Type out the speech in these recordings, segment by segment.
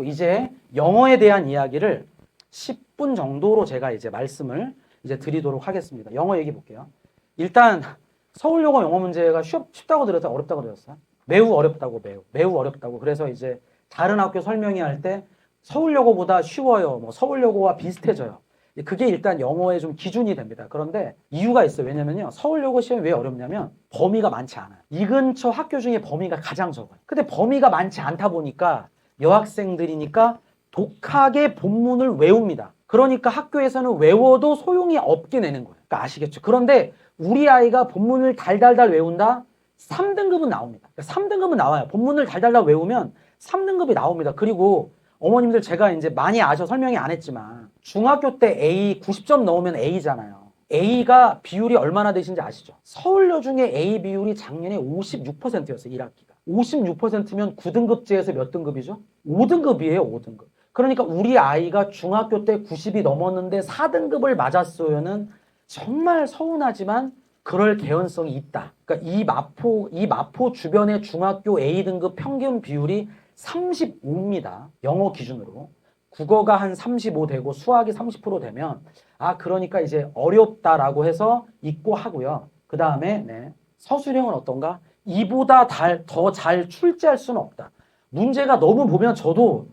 이제 영어에 대한 이야기를 10분 정도로 제가 이제 말씀을 이제 드리도록 하겠습니다. 영어 얘기 볼게요. 일단 서울여고 영어 문제가 쉽다고 들었어요? 어렵다고 들었어요? 매우 어렵다고, 매우 어렵다고. 그래서 이제 다른 학교 설명회 할 때 서울여고보다 쉬워요. 뭐 서울여고와 비슷해져요. 그게 일단 영어의 좀 기준이 됩니다. 그런데 이유가 있어요. 왜냐면요. 서울여고 시험이 왜 어렵냐면 범위가 많지 않아요. 이 근처 학교 중에 범위가 가장 적어요. 근데 범위가 많지 않다 보니까 여학생들이니까 독하게 본문을 외웁니다. 그러니까 학교에서는 외워도 소용이 없게 내는 거예요. 그러니까 아시겠죠? 그런데 우리 아이가 본문을 달달달 외운다? 3등급은 나옵니다. 3등급은 나와요. 본문을 달달달 외우면 3등급이 나옵니다. 그리고 어머님들 제가 이제 많이 설명이 안 했지만 중학교 때 A 90점 넣으면 A잖아요. A가 비율이 얼마나 되신지 아시죠? 서울여 중에 A 비율이 작년에 56%였어요. 1학기가. 56%면 9등급제에서 몇 등급이죠? 5등급이에요. 5등급. 그러니까 우리 아이가 중학교 때 90이 넘었는데 4등급을 맞았어요는 정말 서운하지만 그럴 개연성이 있다. 그러니까 이 마포 주변의 중학교 A등급 평균 비율이 35입니다. 영어 기준으로. 국어가 한 35 되고 수학이 30% 되면 그러니까 이제 어렵다라고 해서 있고 하고요. 그 다음에 서술형은 어떤가? 이보다 더 잘 출제할 수는 없다. 문제가 너무 보면 저도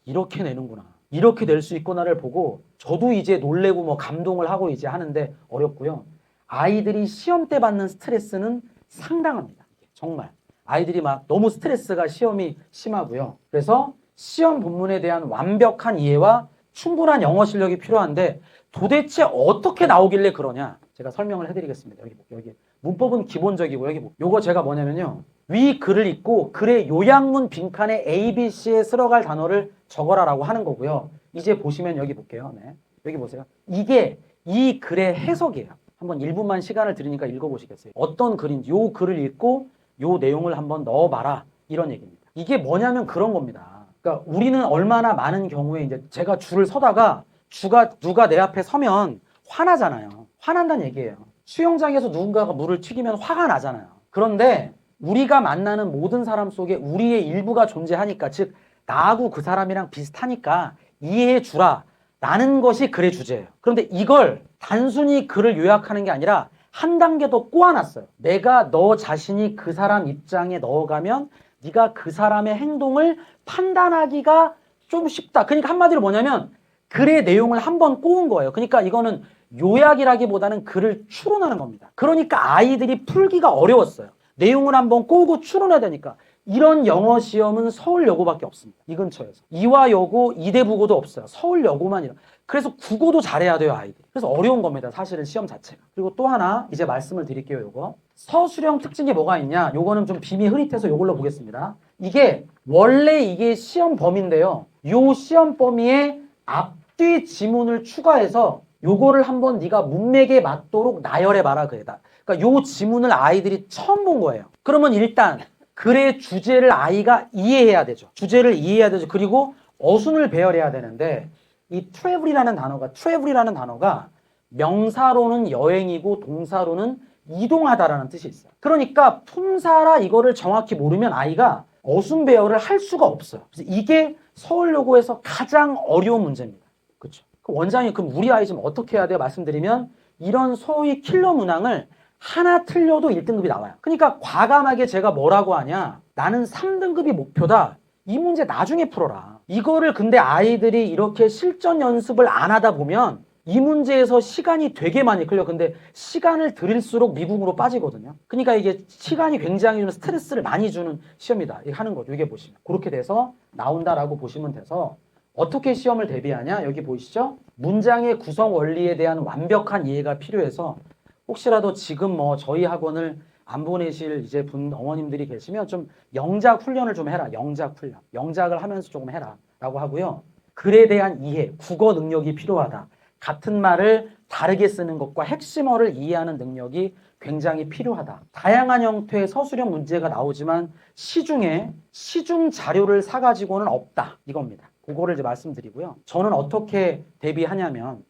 이렇게 내는구나. 이렇게 낼 수 있구나를 보고 저도 이제 놀래고 뭐 감동을 하고 이제 하는데 어렵고요. 아이들이 시험 때 받는 스트레스는 상당합니다. 정말. 아이들이 막 너무 스트레스가 시험이 심하고요. 그래서 시험 본문에 대한 완벽한 이해와 충분한 영어 실력이 필요한데 도대체 어떻게 나오길래 그러냐? 제가 설명을 해드리겠습니다. 여기 문법은 기본적이고 요거 제가 뭐냐면요. 위 글을 읽고 글의 요약문 빈칸에 A, B, C에 쓸어갈 단어를 적어라라고 하는 거고요. 이제 보시면 여기 볼게요. 여기 보세요. 이게 이 글의 해석이에요. 한번 1분만 시간을 드리니까 읽어보시겠어요? 어떤 글인지 요 글을 읽고 요 내용을 한번 넣어봐라. 이런 얘기입니다. 이게 뭐냐면 그런 겁니다. 그러니까 우리는 얼마나 많은 경우에 이제 제가 줄을 서다가 누가 내 앞에 서면 화나잖아요. 화난다는 얘기예요. 수영장에서 누군가가 물을 튀기면 화가 나잖아요. 그런데 우리가 만나는 모든 사람 속에 우리의 일부가 존재하니까, 즉 나하고 그 사람이랑 비슷하니까 이해해 주라 라는 것이 글의 주제예요. 그런데 이걸 단순히 글을 요약하는 게 아니라 한 단계 더 꼬아놨어요. 내가 너 자신이 그 사람 입장에 넣어가면 네가 그 사람의 행동을 판단하기가 좀 쉽다. 그러니까 한마디로 뭐냐면 글의 내용을 한번 꼬은 거예요. 그러니까 이거는 요약이라기보다는 글을 추론하는 겁니다. 그러니까 아이들이 풀기가 어려웠어요. 내용을 한번 꼬고 추론해야 되니까. 이런 영어 시험은 서울여고밖에 없습니다. 이 근처에서. 이화여고, 이대부고도 없어요. 서울여고만 그래서 국어도 잘해야 돼요, 아이들이. 그래서 어려운 겁니다, 사실은 시험 자체가. 그리고 또 하나 이제 말씀을 드릴게요, 요거. 서술형 특징이 뭐가 있냐? 요거는 좀 빔이 흐릿해서 요걸로 보겠습니다. 원래 이게 시험 범위인데요. 요 시험 범위에 앞뒤 지문을 추가해서 요거를 한번 네가 문맥에 맞도록 나열해봐라, 그래다. 그러니까 요 지문을 아이들이 처음 본 거예요. 그러면 일단 글의 주제를 아이가 이해해야 되죠. 주제를 이해해야 되죠. 그리고 어순을 배열해야 되는데 이 travel이라는 단어가 명사로는 여행이고 동사로는 이동하다라는 뜻이 있어요. 그러니까 품사라 이거를 정확히 모르면 아이가 어순 배열을 할 수가 없어요. 그래서 이게 서울여고에서 가장 어려운 문제입니다. 그렇죠? 원장님 그럼 우리 아이 좀 어떻게 해야 돼요? 말씀드리면 이런 소위 킬러 문항을 하나 틀려도 1등급이 나와요. 그러니까 과감하게 제가 뭐라고 하냐? 나는 3등급이 목표다. 이 문제 나중에 풀어라. 이거를 근데 아이들이 이렇게 실전 연습을 안 하다 보면 이 문제에서 시간이 되게 많이 끌려. 근데 시간을 들일수록 미궁으로 빠지거든요. 그러니까 이게 시간이 굉장히 좀 스트레스를 많이 주는 시험이다. 이게 하는 거죠. 이게 보시면. 그렇게 돼서 나온다라고 보시면 돼서 어떻게 시험을 대비하냐? 여기 보이시죠? 문장의 구성 원리에 대한 완벽한 이해가 필요해서 혹시라도 지금 뭐 저희 학원을 안 보내실 이제 어머님들이 계시면 좀 영작 훈련을 좀 해라. 영작 훈련. 영작을 하면서 조금 해라. 라고 하고요. 글에 대한 이해, 국어 능력이 필요하다. 같은 말을 다르게 쓰는 것과 핵심어를 이해하는 능력이 굉장히 필요하다. 다양한 형태의 서술형 문제가 나오지만 시중 자료를 사가지고는 없다. 이겁니다. 그거를 이제 말씀드리고요. 저는 어떻게 대비하냐면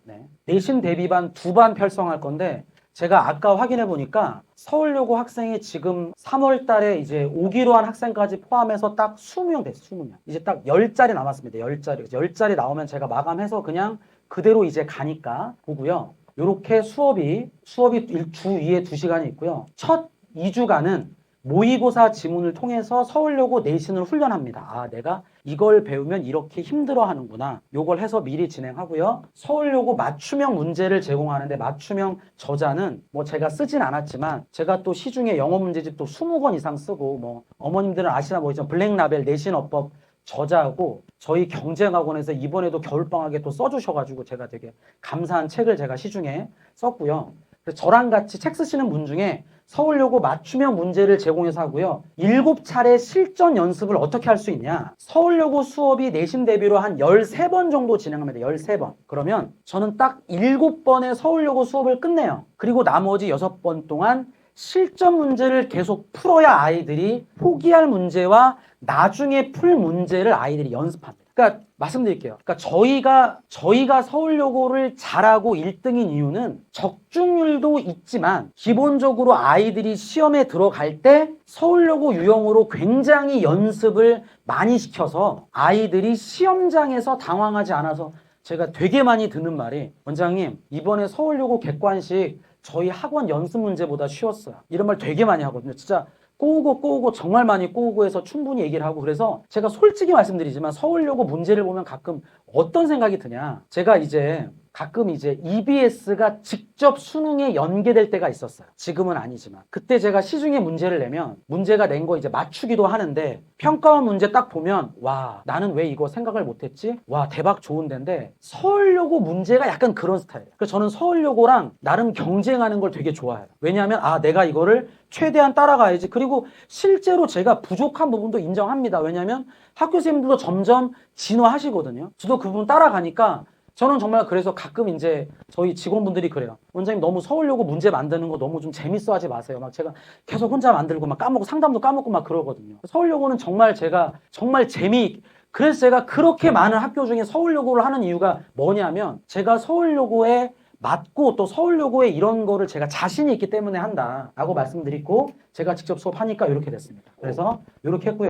내신 대비반 2반 편성할 건데 제가 아까 확인해 보니까 서울여고 학생이 지금 3월 달에 이제 오기로 한 학생까지 포함해서 딱 20명 됐어요. 20명. 이제 딱 10자리 남았습니다. 10자리. 10자리 나오면 제가 마감해서 그냥 그대로 이제 가니까 보고요. 요렇게 수업이 주 2에 2시간이 있고요. 첫 2주간은 모의고사 지문을 통해서 서울여고 내신을 훈련합니다. 아, 내가 이걸 배우면 이렇게 힘들어 하는구나. 요걸 해서 미리 진행하고요. 서울여고 맞춤형 문제를 제공하는데 맞춤형 저자는 뭐 제가 쓰진 않았지만 제가 또 시중에 영어 문제집 또 20권 이상 쓰고 뭐 어머님들은 아시나 모르지만 블랙라벨 내신어법 저자하고 저희 경쟁학원에서 이번에도 겨울방학에 또 써주셔가지고 제가 되게 감사한 책을 제가 시중에 썼고요. 그래서 저랑 같이 책 쓰시는 분 중에 서울여고 맞춤형 문제를 제공해서 하고요. 7차례 실전 연습을 어떻게 할 수 있냐. 서울여고 수업이 내신 대비로 한 13번 정도 진행합니다. 13번. 그러면 저는 딱 7번의 서울여고 수업을 끝내요. 그리고 나머지 6번 동안 실전 문제를 계속 풀어야 아이들이 포기할 문제와 나중에 풀 문제를 아이들이 연습합니다. 그러니까 말씀드릴게요. 그러니까 저희가 서울여고를 잘하고 1등인 이유는 적중률도 있지만 기본적으로 아이들이 시험에 들어갈 때 서울여고 유형으로 굉장히 연습을 많이 시켜서 아이들이 시험장에서 당황하지 않아서 제가 되게 많이 듣는 말이 원장님 이번에 서울여고 객관식 저희 학원 연습 문제보다 쉬웠어요. 이런 말 되게 많이 하거든요. 진짜 꼬우고 정말 많이 꼬우고 해서 충분히 얘기를 하고 그래서 제가 솔직히 말씀드리지만 서울여고 문제를 보면 가끔 어떤 생각이 드냐. 제가 이제 가끔 이제 EBS가 직접 수능에 연계될 때가 있었어요. 지금은 아니지만. 그때 제가 시중에 문제를 내면 문제가 낸 거 이제 맞추기도 하는데 평가원 문제 딱 보면 와 나는 왜 이거 생각을 못했지? 와 대박 좋은 데인데 서울여고 문제가 약간 그런 스타일이에요. 그래서 저는 서울여고랑 나름 경쟁하는 걸 되게 좋아해요. 왜냐하면 아 내가 이거를 최대한 따라가야지. 그리고 실제로 제가 부족한 부분도 인정합니다. 왜냐하면 학교 선생님들도 점점 진화하시거든요. 저도 그 부분 따라가니까 저는 정말 그래서 가끔 이제 저희 직원분들이 그래요. 원장님 너무 서울여고 문제 만드는 거 너무 좀 재밌어 하지 마세요. 막 제가 계속 혼자 만들고 막 까먹고 상담도 까먹고 막 그러거든요. 서울여고는 정말 제가 정말 그래서 제가 그렇게 많은 학교 중에 서울여고를 하는 이유가 뭐냐면 제가 서울여고에 맞고 또 서울여고에 이런 거를 제가 자신이 있기 때문에 한다라고 말씀드리고 제가 직접 수업하니까 이렇게 됐습니다. 그래서 이렇게 했고요.